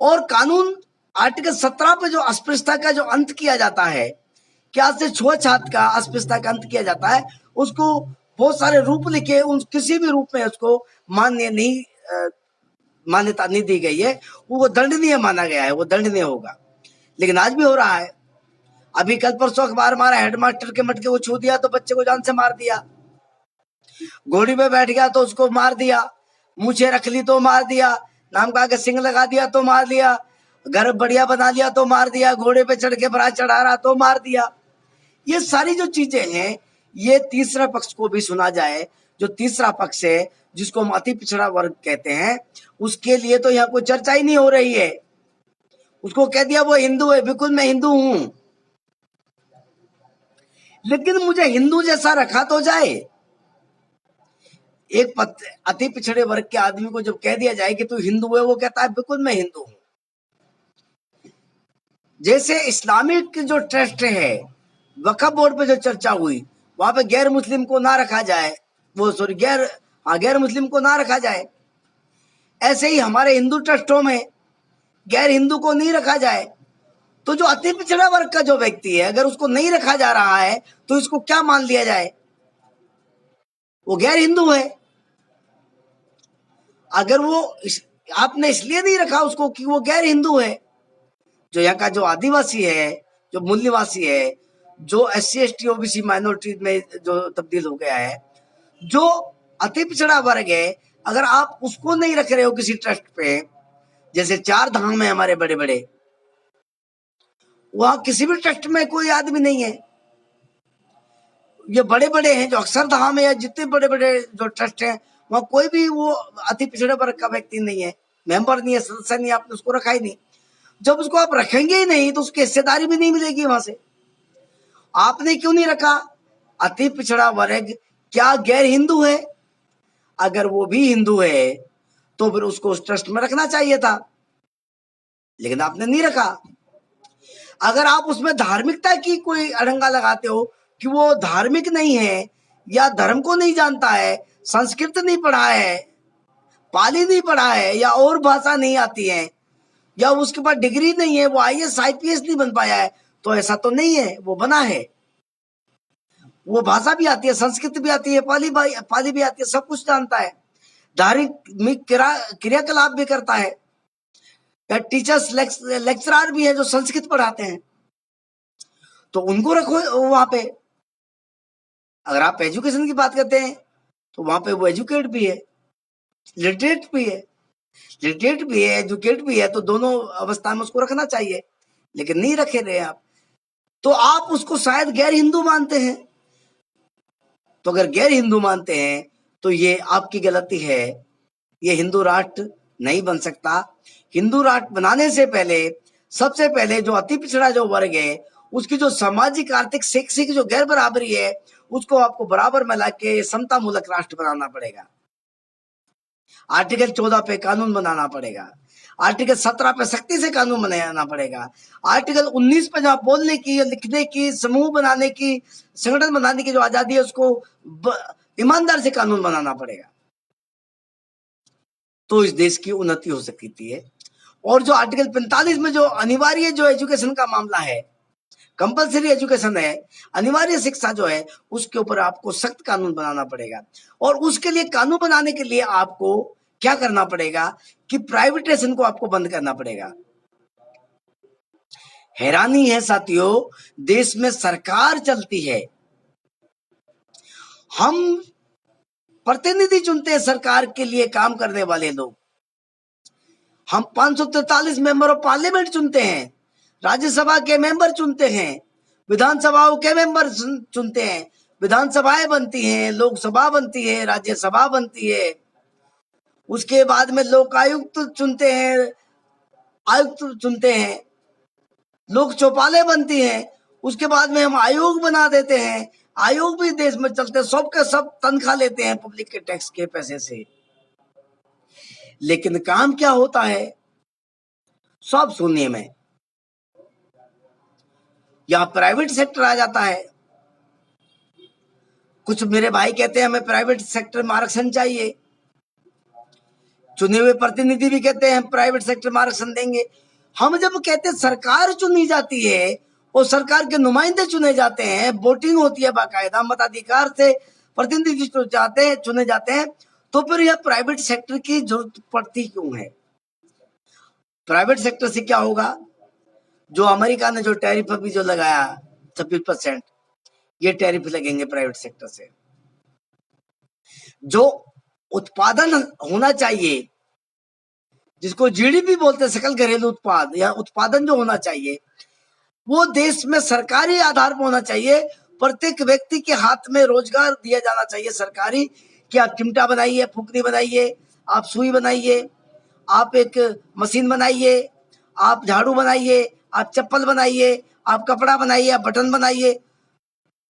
और कानून आर्टिकल 17 पे जो अस्पृश्यता का जो अंत किया जाता है, क्या से छुआछूत का, अस्पृश्यता का अंत किया जाता है, उसको बहुत सारे रूप लिखे, उन किसी भी रूप में उसको मान्य नहीं, मान्यता नहीं दी गई है, वो दंडनीय माना गया है, वो दंडनीय होगा। लेकिन आज भी हो रहा है। अभी कल परसों अखबार मारा, हेडमास्टर के मटके को छू दिया तो बच्चे को जान से मार दिया, घोड़ी पे बैठ गया तो उसको मार दिया, मूछे रख ली तो मार दिया, नाम का आगे सिंह लगा दिया तो मार दिया, घर बढ़िया बना लिया तो मार दिया, घोड़े पे चढ़ के बरात चढ़ा रहा तो मार दिया। ये सारी जो चीजें हैं, ये तीसरा पक्ष को भी सुना जाए। जो तीसरा पक्ष है जिसको हम अति पिछड़ा वर्ग कहते हैं, उसके लिए तो यहाँ कोई चर्चा ही नहीं हो रही है। उसको कह दिया वो हिंदू है, बिल्कुल मैं हिंदू हूं, लेकिन मुझे हिंदू जैसा रखा तो जाए। एक अति पिछड़े वर्ग के आदमी को जब कह दिया जाए कि तू हिंदू है, वो कहता है बिल्कुल मैं हिंदू हूं। जैसे इस्लामिक जो ट्रस्ट है, वक्फ बोर्ड पे जो चर्चा हुई, वहां पे गैर मुस्लिम को ना रखा जाए, वो सॉरी गैर मुस्लिम को ना रखा जाए। ऐसे ही हमारे हिंदू ट्रस्टों में गैर हिंदू को नहीं रखा जाए। तो जो अति पिछड़ा वर्ग का जो व्यक्ति है, अगर उसको नहीं रखा जा रहा है तो इसको क्या मान लिया जाए? वो गैर हिंदू है। अगर वो आपने इसलिए नहीं रखा उसको कि वो गैर हिंदू है। जो यहाँ का जो आदिवासी है, जो मूल निवासी है, जो SC ST OBC माइनॉरिटी में जो तब्दील हो गया है, जो अति पिछड़ा वर्ग है, अगर आप उसको नहीं रख रहे हो किसी ट्रस्ट पे, जैसे 4 धाम है हमारे बड़े बड़े, वहां किसी भी ट्रस्ट में कोई आदमी नहीं है। ये बड़े बड़े हैं जो अक्षरधाम है या जितने बड़े बड़े जो ट्रस्ट हैं, वहां कोई भी वो अति पिछड़े वर्ग का व्यक्ति नहीं है, मेंबर नहीं है, सदस्य नहीं, आपने उसको रखा ही नहीं। जब उसको आप रखेंगे ही नहीं तो उसकी हिस्सेदारी भी नहीं मिलेगी वहां से। आपने क्यों नहीं रखा? अति पिछड़ा वर्ग क्या गैर हिंदू है? अगर वो भी हिंदू है तो फिर उसको उस ट्रस्ट में रखना चाहिए था, लेकिन आपने नहीं रखा। अगर आप उसमें धार्मिकता की कोई अड़ंगा लगाते हो कि वो धार्मिक नहीं है या धर्म को नहीं जानता है, संस्कृत नहीं पढ़ा है, पाली नहीं पढ़ा है, या और भाषा नहीं आती है, या उसके पास डिग्री नहीं है, वो IAS IPS नहीं बन पाया है, तो ऐसा तो नहीं है, वो बना है। वो भाषा भी आती है, संस्कृत भी आती है, पाली भी आती है, सब कुछ जानता है, धार्मिक क्रियाकलाप भी करता है, या टीचर्स लेक्चरर भी है जो संस्कृत पढ़ाते हैं, तो उनको रखो वहां पे। अगर आप एजुकेशन की बात करते हैं तो वहां पे वो एजुकेट भी है, लिटरेट भी है, एजुकेट भी है, तो दोनों अवस्था में उसको रखना चाहिए, लेकिन नहीं रखे रहे आप। तो आप उसको शायद गैर हिंदू मानते हैं। तो अगर गैर हिंदू मानते हैं तो ये आपकी गलती है। ये हिंदू राष्ट्र नहीं बन सकता। हिंदू राष्ट्र बनाने से पहले सबसे पहले जो अति पिछड़ा जो वर्ग है, उसकी जो सामाजिक आर्थिक शैक्षिक जो गैर बराबरी है, उसको आपको बराबर में लाके समता मूलक राष्ट्र बनाना पड़ेगा। आर्टिकल 14 पे कानून बनाना पड़ेगा, आर्टिकल 17 पे सख्ती से कानून बनाना पड़ेगा, आर्टिकल 19 पे जहाँ बोलने की, लिखने की, समूह बनाने की, संगठन बनाने की जो आजादी है, उसको ईमानदार से कानून बनाना पड़ेगा, तो इस देश की उन्नति हो सकती है। और जो आर्टिकल 45 में जो अनिवार्य जो एजुकेशन का मामला है, कंपलसरी एजुकेशन है, अनिवार्य शिक्षा जो है, उसके ऊपर आपको सख्त कानून बनाना पड़ेगा। और उसके लिए कानून बनाने के लिए आपको क्या करना पड़ेगा कि प्राइवेटाइजेशन को आपको बंद करना पड़ेगा। हैरानी है साथियों, देश में सरकार चलती है, हम प्रतिनिधि चुनते हैं सरकार के लिए काम करने वाले लोग, हम 543 मेंबर ऑफ पार्लियामेंट चुनते हैं, राज्यसभा के मेंबर चुनते हैं, विधानसभाओं के मेंबर चुनते हैं, विधानसभाएं बनती हैं, लोकसभा बनती है, राज्यसभा बनती है, उसके बाद में लोकायुक्त चुनते हैं, आयुक्त चुनते हैं, लोक चौपालें बनती हैं, उसके बाद में हम आयोग बना देते हैं, आयोग भी देश में चलते हैं, सबके सब तनख्वाह लेते हैं पब्लिक के टैक्स के पैसे से। लेकिन काम क्या होता है? सब शून्य में। यहां प्राइवेट सेक्टर आ जाता है। कुछ मेरे भाई कहते हैं हमें प्राइवेट सेक्टर में आरक्षण चाहिए, चुने हुए प्रतिनिधि भी कहते हैं प्राइवेट सेक्टर में आरक्षण देंगे। हम जब कहते हैं सरकार चुनी जाती है और सरकार के नुमाइंदे चुने जाते हैं, वोटिंग होती है बाकायदा, मताधिकार से प्रतिनिधि चुने जाते हैं, तो फिर यह प्राइवेट सेक्टर की जरूरत पड़ती क्यों है? प्राइवेट सेक्टर से क्या होगा? जो अमेरिका ने जो टैरिफ अभी जो लगाया 26%, ये टैरिफ लगेंगे प्राइवेट सेक्टर से। जो उत्पादन होना चाहिए, जिसको जीडीपी बोलते हैं, सकल घरेलू उत्पाद या उत्पादन जो होना चाहिए, वो देश में सरकारी आधार पर होना चाहिए। प्रत्येक व्यक्ति के हाथ में रोजगार दिया जाना चाहिए सरकारी, कि आप चिमटा बनाइए, फुकरी बनाइए, आप सुई बनाइए, आप एक मशीन बनाइए, आप झाड़ू बनाइए, आप चप्पल बनाइए, आप कपड़ा बनाइए, आप बटन बनाइए,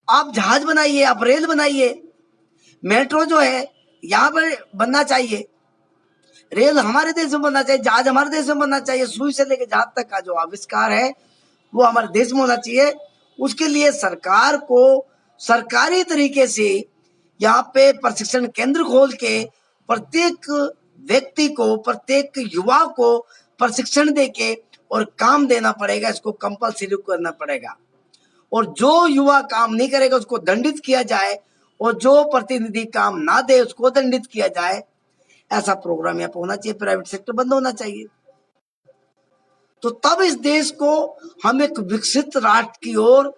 आप जहाज बनाइए, आप रेल बनाइए। मेट्रो जो है यहाँ पर बनना चाहिए, रेल हमारे देश में बनना चाहिए, जहाज हमारे देश में बनना चाहिए। सुई से लेकर जहाज तक का जो आविष्कार है वो हमारे देश में होना चाहिए। उसके लिए सरकार को सरकारी तरीके से यहाँ पे प्रशिक्षण केंद्र खोल के प्रत्येक व्यक्ति को, प्रत्येक युवा को प्रशिक्षण देके और काम देना पड़ेगा। इसको कंपल्सरी करना पड़ेगा, और जो युवा काम नहीं करेगा उसको दंडित किया जाए, और जो प्रतिनिधि काम ना दे उसको दंडित किया जाए। ऐसा प्रोग्राम यहाँ पे होना चाहिए, प्राइवेट सेक्टर बंद होना चाहिए। तो तब इस देश को हम एक विकसित राष्ट्र की ओर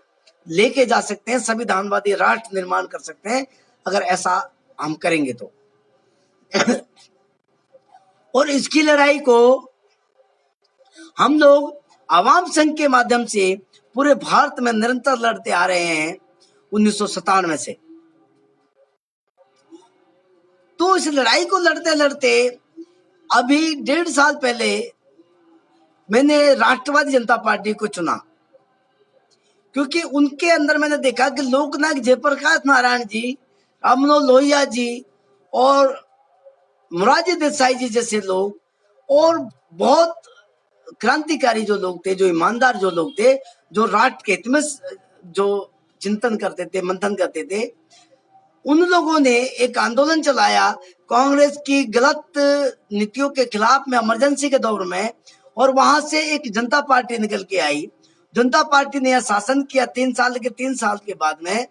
लेके जा सकते हैं, संविधानवादी राष्ट्र निर्माण कर सकते हैं, अगर ऐसा हम करेंगे तो। और इसकी लड़ाई को हम लोग आवाम संघ के माध्यम से पूरे भारत में निरंतर लड़ते आ रहे हैं 1997 से। तो इस लड़ाई को लड़ते लड़ते अभी 1.5 साल पहले मैंने राष्ट्रवादी जनता पार्टी को चुना, क्योंकि उनके अंदर मैंने देखा कि लोकनायक जयप्रकाश नारायण जी, राममनोहर लोहिया जी और मोरारजी देसाई जी जैसे लोग, और बहुत क्रांतिकारी जो लोग थे, जो ईमानदार जो लोग थे, जो राष्ट्र के हित में जो चिंतन करते थे, मंथन करते थे, उन लोगों ने एक आंदोलन चलाया कांग्रेस की गलत नीतियों के खिलाफ में इमरजेंसी के दौर में, और वहां से एक जनता पार्टी निकल के आई। जनता पार्टी ने यह शासन किया 3 साल के। 3 साल के बाद में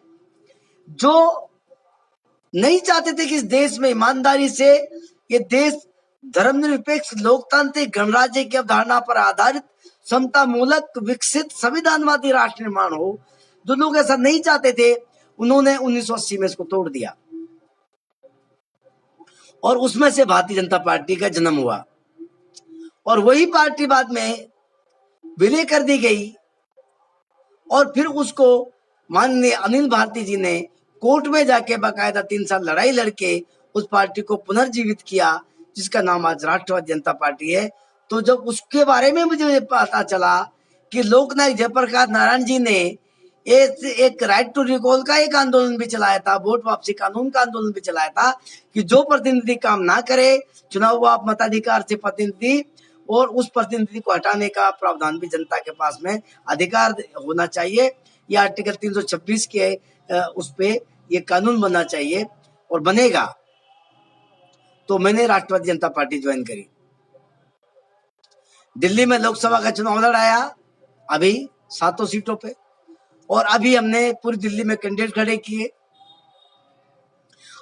जो नहीं चाहते थे कि इस देश में ईमानदारी से ये देश धर्मनिरपेक्ष लोकतांत्रिक गणराज्य की अवधारणा पर आधारित समता मूलक विकसित संविधानवादी राष्ट्र निर्माण हो, जो लोग ऐसा नहीं चाहते थे, उन्होंने 1980 में इसको तोड़ दिया, और उसमें से भारतीय जनता पार्टी का जन्म हुआ। और वही पार्टी बाद में विलय कर दी गई, और फिर उसको माननीय अनिल भारती जी ने कोर्ट में जाके बाकायदा 3 साल लड़ाई लड़के उस पार्टी को पुनर्जीवित किया, जिसका नाम आज राष्ट्रवादी जनता पार्टी है। तो जब उसके बारे में मुझे पता चला कि लोकनायक जयप्रकाश नारायण जी ने एक राइट टू रिकॉल का एक आंदोलन भी चलाया था, वोट वापसी कानून का आंदोलन भी चलाया था, कि जो प्रतिनिधि काम ना करे, चुनाव हुआ मताधिकार से प्रतिनिधि, और उस प्रतिनिधि को हटाने का प्रावधान भी जनता के पास में अधिकार होना चाहिए। यह आर्टिकल 326 के उस पे ये कानून बनना चाहिए, और बनेगा। तो मैंने राष्ट्रवादी जनता पार्टी ज्वाइन करी। दिल्ली में लोकसभा का चुनाव लड़ाया अभी 7 सीटों पे, और अभी हमने पूरी दिल्ली में कैंडिडेट खड़े किए।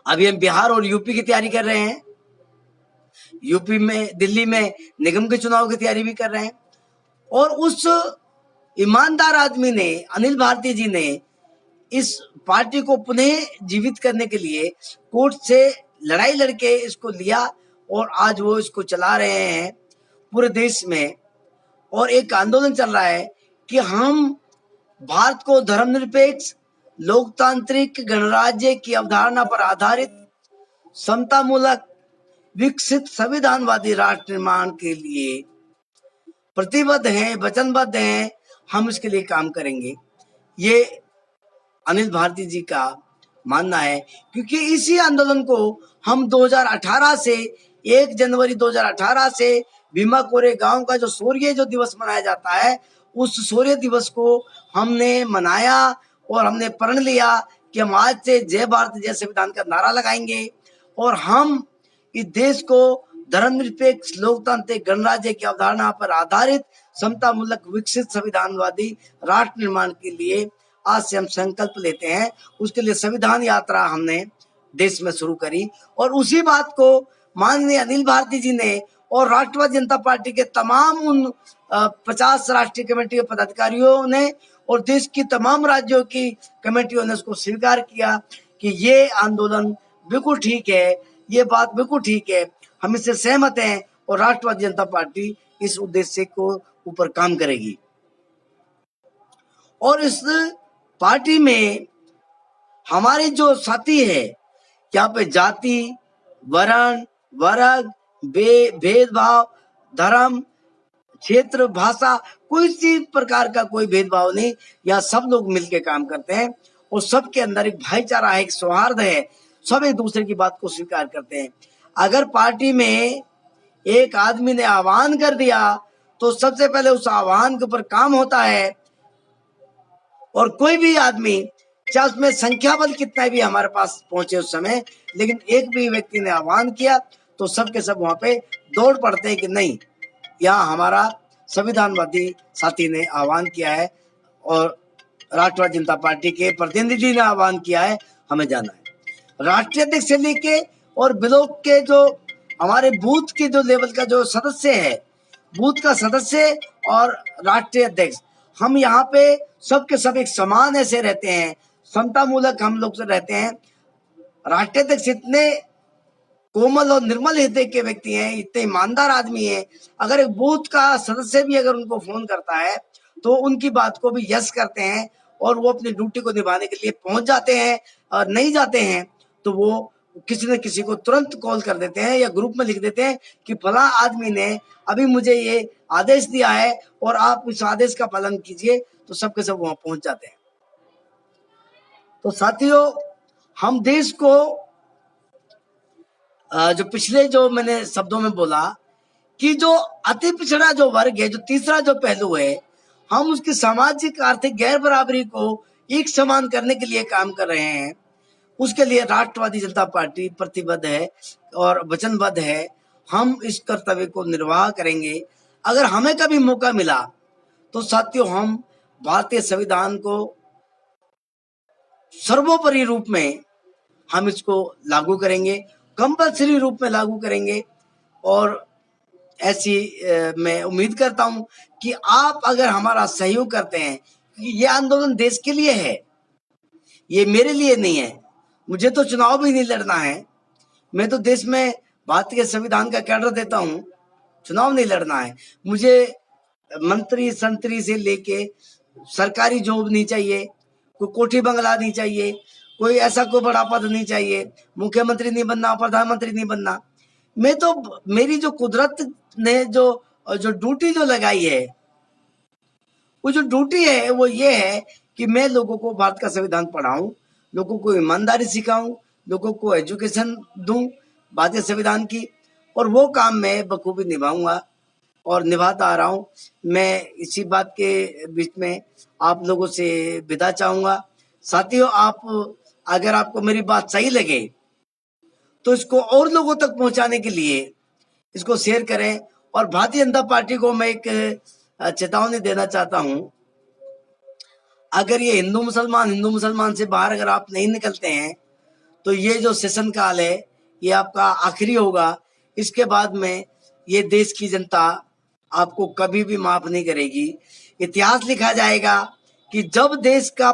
अभी हम बिहार और यूपी की तैयारी कर रहे हैं, यूपी में, दिल्ली में निगम के चुनाव की तैयारी भी कर रहे हैं। और उस ईमानदार आदमी ने, अनिल भारती जी ने, इस पार्टी को पुनः जीवित करने के लिए कोर्ट से लड़ाई लड़के इसको लिया, और आज वो इसको चला रहे हैं पूरे देश में। और एक आंदोलन चल रहा है कि हम भारत को धर्मनिरपेक्ष लोकतांत्रिक गणराज्य की अवधारणा पर आधारित समतामूलक विकसित संविधानवादी राष्ट्र निर्माण के लिए प्रतिबद्ध हैं, वचनबद्ध हैं। हम इसके लिए काम करेंगे, ये अनिल भारती जी का मानना है। क्योंकि इसी आंदोलन को हम 2018 से, 1 जनवरी 2018 से भीमा कोरे गांव का जो शौर्य जो दिवस मनाया जाता है, उस शौर्य दिवस को हमने मनाया, और हमने प्रण लिया कि हम आज से जय भारत जय संविधान का नारा लगाएंगे, और हम इस देश को धर्मनिरपेक्ष लोकतांत्रिक गणराज्य की अवधारणा पर आधारित समतामूलक विकसित संविधानवादी राष्ट्र निर्माण के लिए आज से हम संकल्प लेते हैं। उसके लिए संविधान यात्रा हमने देश में शुरू करी, और उसी बात को माननीय अनिल भारती जी ने और राष्ट्रवादी जनता पार्टी के तमाम उन 50 राष्ट्रीय कमेटी के पदाधिकारियों ने और देश की तमाम राज्यों की कमेटियों ने उसको स्वीकार किया कि ये आंदोलन बिल्कुल ठीक है, ये बात बिल्कुल ठीक है, हम इससे सहमत हैं और राष्ट्रवादी जनता पार्टी इस उद्देश्य को ऊपर काम करेगी। और इस पार्टी में हमारे जो साथी है, यहाँ पे जाति, वर्ण, वर्ग, भेदभाव, धर्म, क्षेत्र, भाषा, कोई सी प्रकार का कोई भेदभाव नहीं। यहाँ सब लोग मिलकर काम करते हैं और सबके अंदर एक भाईचारा है, एक सौहार्द है, सब एक दूसरे की बात को स्वीकार करते हैं। अगर पार्टी में एक आदमी ने आह्वान कर दिया तो सबसे पहले उस आह्वान के ऊपर काम होता है। और कोई भी आदमी, चाहे उसमें संख्या बल कितना भी हमारे पास पहुंचे उस समय, लेकिन एक भी व्यक्ति ने आह्वान किया तो सबके सब वहां पे दौड़ पड़ते हैं कि नहीं, यहाँ हमारा संविधानवादी साथी ने आह्वान किया है और राष्ट्रवादी जनता पार्टी के प्रतिनिधि ने आह्वान किया है, हमें जाना है। राष्ट्रीय अध्यक्ष से लेके और ब्लॉक के जो हमारे बूथ के जो लेवल का जो सदस्य है, बूथ का सदस्य और राष्ट्रीय अध्यक्ष, हम यहाँ पे सबके सब एक समान ऐसे रहते हैं, समता मूलक हम लोग से रहते हैं। राष्ट्रीय अध्यक्ष इतने कोमल और निर्मल हृदय के व्यक्ति हैं, इतने ईमानदार आदमी हैं, अगर एक बूथ का सदस्य भी अगर उनको फोन करता है तो उनकी बात को भी यस करते हैं और वो अपनी ड्यूटी को निभाने के लिए पहुंच जाते हैं। और नहीं जाते हैं तो वो किसी न किसी को तुरंत कॉल कर देते हैं या ग्रुप में लिख देते हैं कि फला आदमी ने अभी मुझे ये आदेश दिया है और आप इस आदेश का पालन कीजिए, तो सबके सब वहां पहुंच जाते हैं। तो साथियों, हम देश को जो पिछले जो मैंने शब्दों में बोला कि जो अति पिछड़ा जो वर्ग है, जो तीसरा जो पहलू है, हम उसकी सामाजिक आर्थिक गैर बराबरी को एक समान करने के लिए काम कर रहे हैं। उसके लिए राष्ट्रवादी जनता पार्टी प्रतिबद्ध है और वचनबद्ध है। हम इस कर्तव्य को निर्वाह करेंगे। अगर हमें कभी मौका मिला तो साथियों, हम भारतीय संविधान को सर्वोपरि रूप में हम इसको लागू करेंगे, कंपल्सरी रूप में लागू करेंगे। और ऐसी मैं उम्मीद करता हूं कि आप अगर हमारा सहयोग करते हैं, ये आंदोलन देश के लिए है, ये मेरे लिए नहीं है। मुझे तो चुनाव भी नहीं लड़ना है, मैं तो देश में भारतीय संविधान का कैडर देता हूं, चुनाव नहीं लड़ना है। मुझे मंत्री संतरी से लेके सरकारी जॉब नहीं चाहिए, कोई कोठी बंगला नहीं चाहिए, कोई ऐसा कोई बड़ा पद नहीं चाहिए, मुख्यमंत्री नहीं बनना, प्रधानमंत्री नहीं बनना। मैं तो, मेरी जो कुदरत ने जो ड्यूटी जो लगाई है, वो जो ड्यूटी है वो ये है कि मैं लोगों को भारत का संविधान पढ़ाऊं, लोगों को ईमानदारी सिखाऊं, लोगों को एजुकेशन दूं भारतीय संविधान की, और वो काम मैं बखूबी निभाऊंगा और निभाता आ रहा हूं। मैं इसी बात के बीच में आप लोगों से विदा चाहूंगा। साथियों, आप अगर आपको मेरी बात सही लगे तो इसको और लोगों तक पहुंचाने के लिए इसको शेयर करें। और भारतीय जनता पार्टी को मैं एक चेतावनी देना चाहता हूं, अगर ये हिंदू मुसलमान से बाहर अगर आप नहीं निकलते हैं तो ये जो सेशन काल है ये आपका आखिरी होगा। इसके बाद में ये देश की जनता आपको कभी भी माफ नहीं करेगी। इतिहास लिखा जाएगा कि जब देश का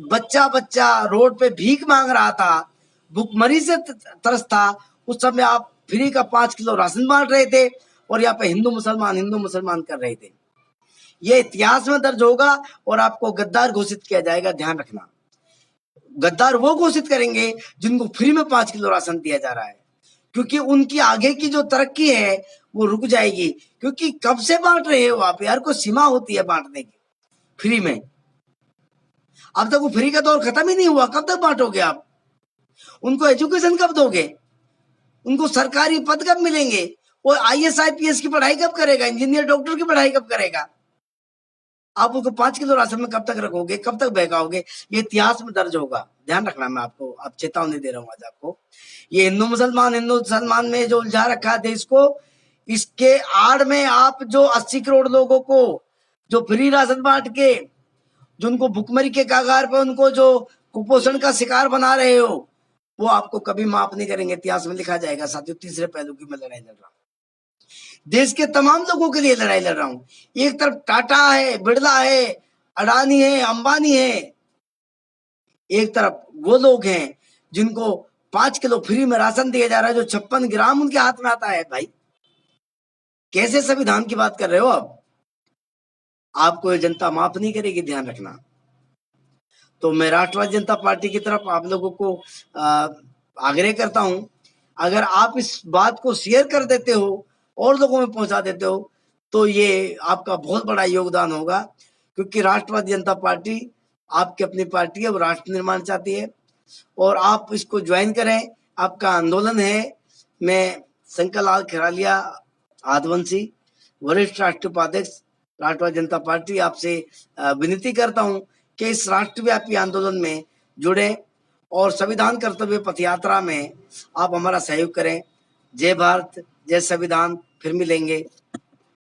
बच्चा रोड पे भीख मांग रहा था, भूखमरी से तरस था, उस समय आप फ्री का 5 किलो राशन बांट रहे थे और यहाँ पे हिंदू मुसलमान कर रहे थे। ये इतिहास में दर्ज होगा और आपको गद्दार घोषित किया जाएगा, ध्यान रखना। गद्दार वो घोषित करेंगे जिनको फ्री में 5 किलो राशन दिया जा रहा है, क्योंकि उनकी आगे की जो तरक्की है वो रुक जाएगी। क्योंकि कब से बांट रहे हो आप यार, कोई सीमा होती है बांटने की फ्री में। अब तक वो फ्री का दौर खत्म ही नहीं हुआ, कब तक बांटोगे आप? उनको एजुकेशन कब दोगे? उनको सरकारी पद कब मिलेंगे? वो IAS IPS की पढ़ाई कब करेगा? इंजीनियर डॉक्टर की पढ़ाई कब करेगा? आप उसको 5 किलो राशन में कब तक रखोगे, कब तक बहकाओगे? ये इतिहास में दर्ज होगा, ध्यान रखना। मैं आपको अब चेतावनी दे रहा हूँ आज आपको। ये हिंदू मुसलमान में जो उलझा रखा है देश को, इसके आड़ में आप जो 80 करोड़ लोगों को जो फ्री राशन बांट के, जो उनको भुखमरी के कगार पे, उनको जो कुपोषण का शिकार बना रहे हो, वो आपको कभी माफ नहीं करेंगे। इतिहास में लिखा जाएगा। साथियों, तीसरे पहलू की मैं लड़ाई लड़ रहा हूँ, देश के तमाम लोगों के लिए लड़ाई लड़ रहा हूं। एक तरफ टाटा है, बिड़ला है, अडानी है, अंबानी है, एक तरफ वो लोग हैं जिनको 5 किलो फ्री में राशन दिया जा रहा है, जो 56 ग्राम उनके हाथ में आता है। भाई, कैसे संविधान की बात कर रहे हो आप? आपको ये जनता माफ नहीं करेगी, ध्यान रखना। तो मैं राष्ट्रवादी जनता पार्टी की तरफ आप लोगों को आग्रह करता हूं, अगर आप इस बात को शेयर कर देते हो और लोगों में पहुंचा देते हो तो ये आपका बहुत बड़ा योगदान होगा, क्योंकि राष्ट्रवादी जनता पार्टी आपकी अपनी पार्टी है, वो राष्ट्र निर्माण चाहती है और आप इसको ज्वाइन करें, आपका आंदोलन है। मैं शंकर लाल खैरालिया आदिवंशी, वरिष्ठ राष्ट्रीय उपाध्यक्ष राष्ट्रवादी जनता पार्टी, आपसे विनती करता हूं कि इस राष्ट्रव्यापी आंदोलन में जुड़े और संविधान कर्तव्य पथ यात्रा में आप हमारा सहयोग करें। जय भारत, जय संविधान। फिर मिलेंगे।